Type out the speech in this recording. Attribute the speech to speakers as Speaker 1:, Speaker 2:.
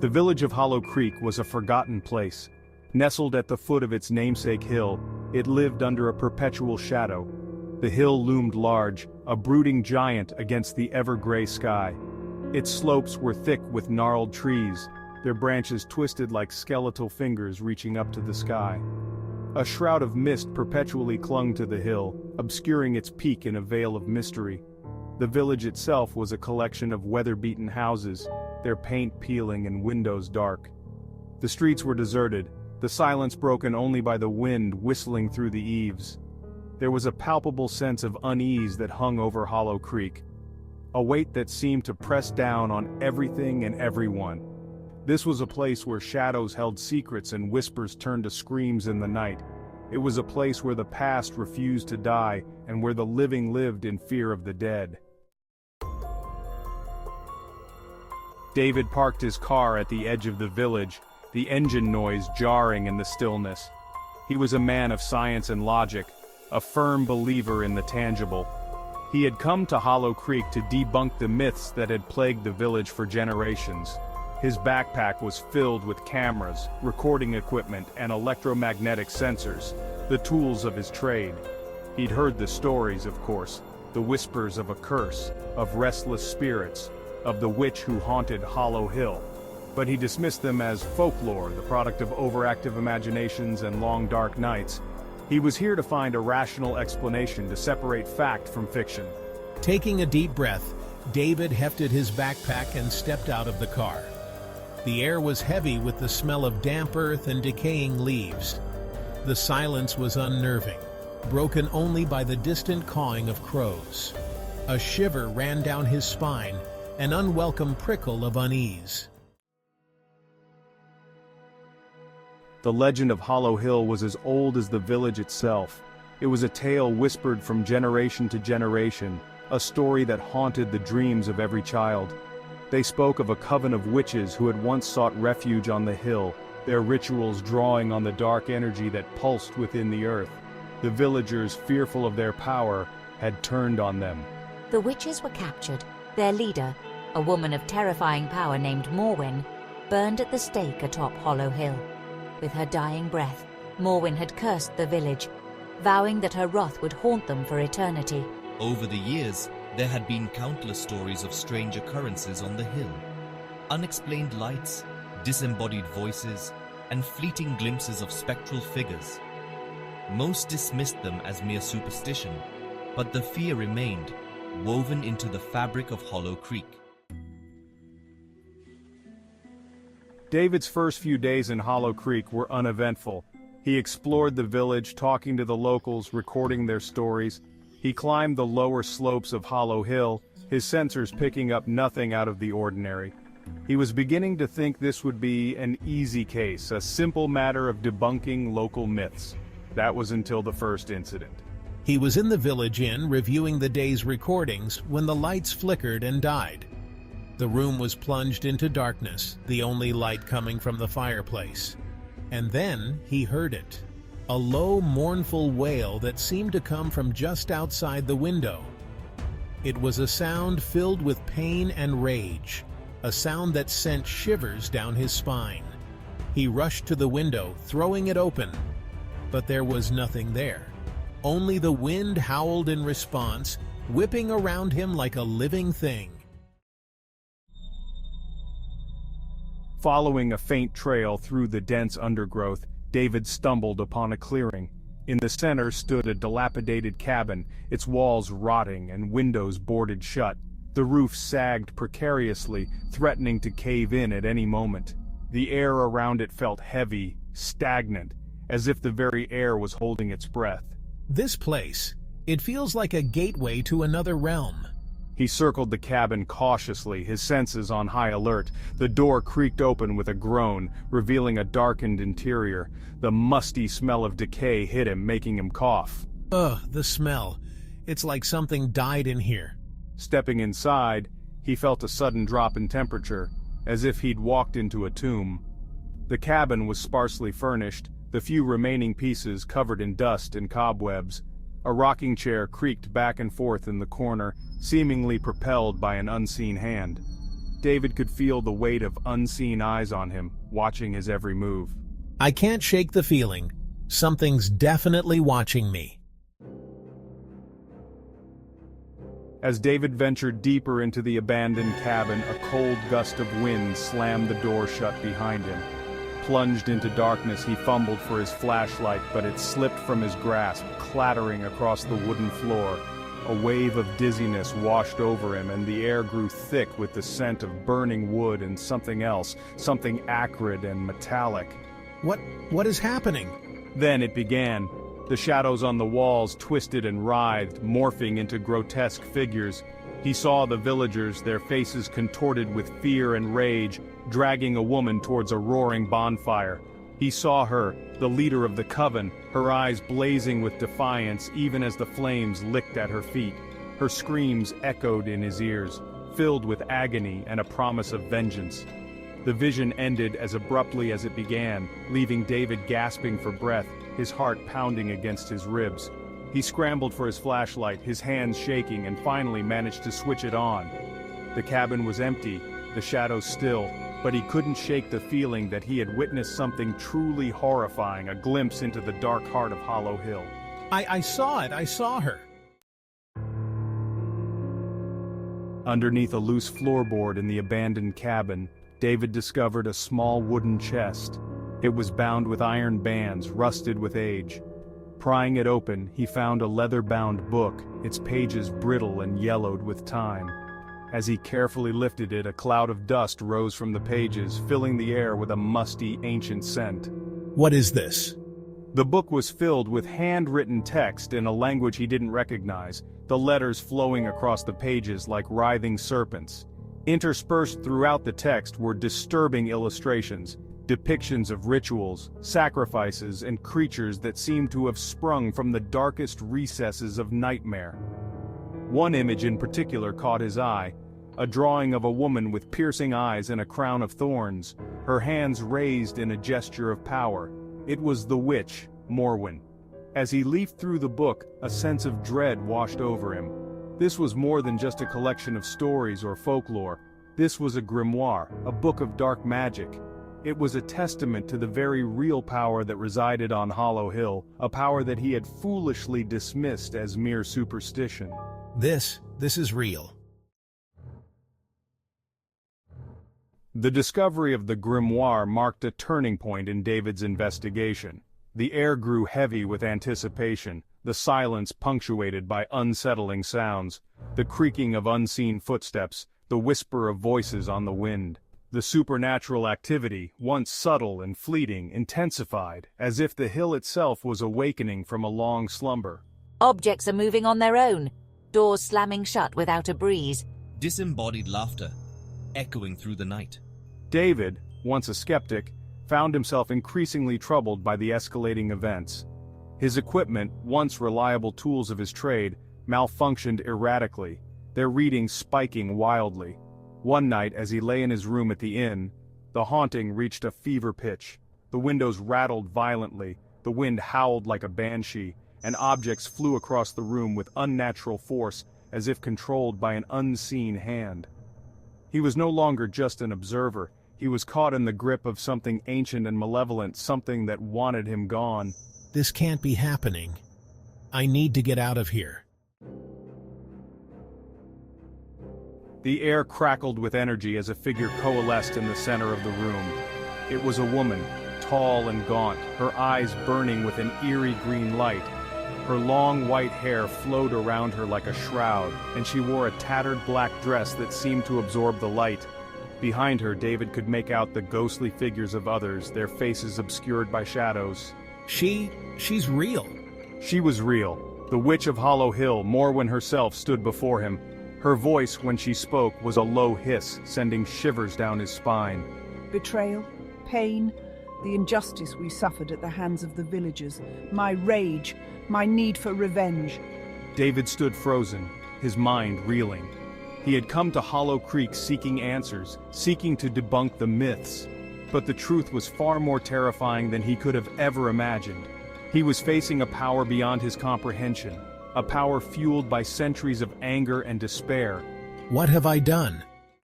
Speaker 1: The village of Hollow Creek was a forgotten place. Nestled at the foot of its namesake hill, it lived under a perpetual shadow. The hill loomed large, a brooding giant against the ever-gray sky. Its slopes were thick with gnarled trees, their branches twisted like skeletal fingers reaching up to the sky. A shroud of mist perpetually clung to the hill, obscuring its peak in a veil of mystery. The village itself was a collection of weather-beaten houses, their paint peeling and windows dark. The streets were deserted, the silence broken only by the wind whistling through the eaves. There was a palpable sense of unease that hung over Hollow Creek, a weight that seemed to press down on everything and everyone. This was a place where shadows held secrets and whispers turned to screams in the night. It was a place where the past refused to die and where the living lived in fear of the dead. David parked his car at the edge of the village, the engine noise jarring in the stillness. He was a man of science and logic, a firm believer in the tangible. He had come to Hollow Creek to debunk the myths that had plagued the village for generations. His backpack was filled with cameras, recording equipment, and electromagnetic sensors, the tools of his trade. He'd heard the stories, of course, the whispers of a curse, of restless spirits, of the witch who haunted Hollow Hill. But he dismissed them as folklore, the product of overactive imaginations and long dark nights. He was here to find a rational explanation to separate fact from fiction.
Speaker 2: Taking a deep breath, David hefted his backpack and stepped out of the car. The air was heavy with the smell of damp earth and decaying leaves. The silence was unnerving, broken only by the distant cawing of crows. A shiver ran down his spine, an unwelcome prickle of unease.
Speaker 1: The legend of Hollow Hill was as old as the village itself. It was a tale whispered from generation to generation, a story that haunted the dreams of every child. They spoke of a coven of witches who had once sought refuge on the hill, their rituals drawing on the dark energy that pulsed within the earth. The villagers, fearful of their power, had turned on them.
Speaker 3: The witches were captured. Their leader, a woman of terrifying power named Morwen, burned at the stake atop Hollow Hill. With her dying breath, Morwen had cursed the village, vowing that her wrath would haunt them for eternity.
Speaker 4: Over the years, there had been countless stories of strange occurrences on the hill. Unexplained lights, disembodied voices, and fleeting glimpses of spectral figures. Most dismissed them as mere superstition, but the fear remained, woven into the fabric of Hollow Creek.
Speaker 1: David's first few days in Hollow Creek were uneventful. He explored the village, talking to the locals, recording their stories. He climbed the lower slopes of Hollow Hill, his sensors picking up nothing out of the ordinary. He was beginning to think this would be an easy case, a simple matter of debunking local myths. That was until the first incident.
Speaker 2: He was in the village inn reviewing the day's recordings when the lights flickered and died. The room was plunged into darkness, the only light coming from the fireplace. And then he heard it. A low, mournful wail that seemed to come from just outside the window. It was a sound filled with pain and rage, a sound that sent shivers down his spine. He rushed to the window, throwing it open. But there was nothing there. Only the wind howled in response, whipping around him like a living thing.
Speaker 1: Following a faint trail through the dense undergrowth, David stumbled upon a clearing. In the center stood a dilapidated cabin, its walls rotting and windows boarded shut. The roof sagged precariously, threatening to cave in at any moment. The air around it felt heavy, stagnant, as if the very air was holding its breath.
Speaker 2: This place, it feels like a gateway to another realm.
Speaker 1: He circled the cabin cautiously, his senses on high alert. The door creaked open with a groan, revealing a darkened interior. The musty smell of decay hit him, making him cough.
Speaker 2: Ugh, the smell. It's like something died in here.
Speaker 1: Stepping inside, he felt a sudden drop in temperature, as if he'd walked into a tomb. The cabin was sparsely furnished, the few remaining pieces covered in dust and cobwebs. A rocking chair creaked back and forth in the corner, seemingly propelled by an unseen hand. David could feel the weight of unseen eyes on him, watching his every move.
Speaker 2: I can't shake the feeling. Something's definitely watching me.
Speaker 1: As David ventured deeper into the abandoned cabin, a cold gust of wind slammed the door shut behind him. Plunged into darkness, he fumbled for his flashlight, but it slipped from his grasp, clattering across the wooden floor. A wave of dizziness washed over him, and the air grew thick with the scent of burning wood and something else, something acrid and metallic.
Speaker 2: What is happening?
Speaker 1: Then it began. The shadows on the walls twisted and writhed, morphing into grotesque figures. He saw the villagers, their faces contorted with fear and rage, dragging a woman towards a roaring bonfire. He saw her, the leader of the coven, her eyes blazing with defiance even as the flames licked at her feet. Her screams echoed in his ears, filled with agony and a promise of vengeance. The vision ended as abruptly as it began, leaving David gasping for breath, his heart pounding against his ribs. He scrambled for his flashlight, his hands shaking, and finally managed to switch it on. The cabin was empty, the shadows still, but he couldn't shake the feeling that he had witnessed something truly horrifying, a glimpse into the dark heart of Hollow Hill.
Speaker 2: I saw it. I saw her.
Speaker 1: Underneath a loose floorboard in the abandoned cabin, David discovered a small wooden chest. It was bound with iron bands, rusted with age. Prying it open, he found a leather-bound book, its pages brittle and yellowed with time. As he carefully lifted it, a cloud of dust rose from the pages, filling the air with a musty, ancient scent.
Speaker 2: What is this?
Speaker 1: The book was filled with handwritten text in a language he didn't recognize, the letters flowing across the pages like writhing serpents. Interspersed throughout the text were disturbing illustrations, depictions of rituals, sacrifices, and creatures that seemed to have sprung from the darkest recesses of nightmare. One image in particular caught his eye, a drawing of a woman with piercing eyes and a crown of thorns, her hands raised in a gesture of power. It was the witch, Morwen. As he leafed through the book, a sense of dread washed over him. This was more than just a collection of stories or folklore. This was a grimoire, a book of dark magic. It was a testament to the very real power that resided on Hollow Hill, a power that he had foolishly dismissed as mere superstition.
Speaker 2: This is real.
Speaker 1: The discovery of the grimoire marked a turning point in David's investigation. The air grew heavy with anticipation, the silence punctuated by unsettling sounds, the creaking of unseen footsteps, the whisper of voices on the wind. The supernatural activity, once subtle and fleeting, intensified, as if the hill itself was awakening from a long slumber.
Speaker 3: Objects are moving on their own, doors slamming shut without a breeze.
Speaker 4: Disembodied laughter, echoing through the night.
Speaker 1: David, once a skeptic, found himself increasingly troubled by the escalating events. His equipment, once reliable tools of his trade, malfunctioned erratically, their readings spiking wildly. One night, as he lay in his room at the inn, the haunting reached a fever pitch. The windows rattled violently, the wind howled like a banshee, and objects flew across the room with unnatural force, as if controlled by an unseen hand. He was no longer just an observer, he was caught in the grip of something ancient and malevolent, something that wanted him gone.
Speaker 2: This can't be happening. I need to get out of here.
Speaker 1: The air crackled with energy as a figure coalesced in the center of the room. It was a woman, tall and gaunt, her eyes burning with an eerie green light. Her long white hair flowed around her like a shroud, and she wore a tattered black dress that seemed to absorb the light. Behind her, David could make out the ghostly figures of others, their faces obscured by shadows.
Speaker 2: She's real.
Speaker 1: She was real. The Witch of Hollow Hill, Morwen herself, stood before him. Her voice, when she spoke, was a low hiss, sending shivers down his spine.
Speaker 5: Betrayal, pain, the injustice we suffered at the hands of the villagers, my rage, my need for revenge.
Speaker 1: David stood frozen, his mind reeling. He had come to Hollow Creek seeking answers, seeking to debunk the myths. But the truth was far more terrifying than he could have ever imagined. He was facing a power beyond his comprehension, a power fueled by centuries of anger and despair.
Speaker 2: What have I done?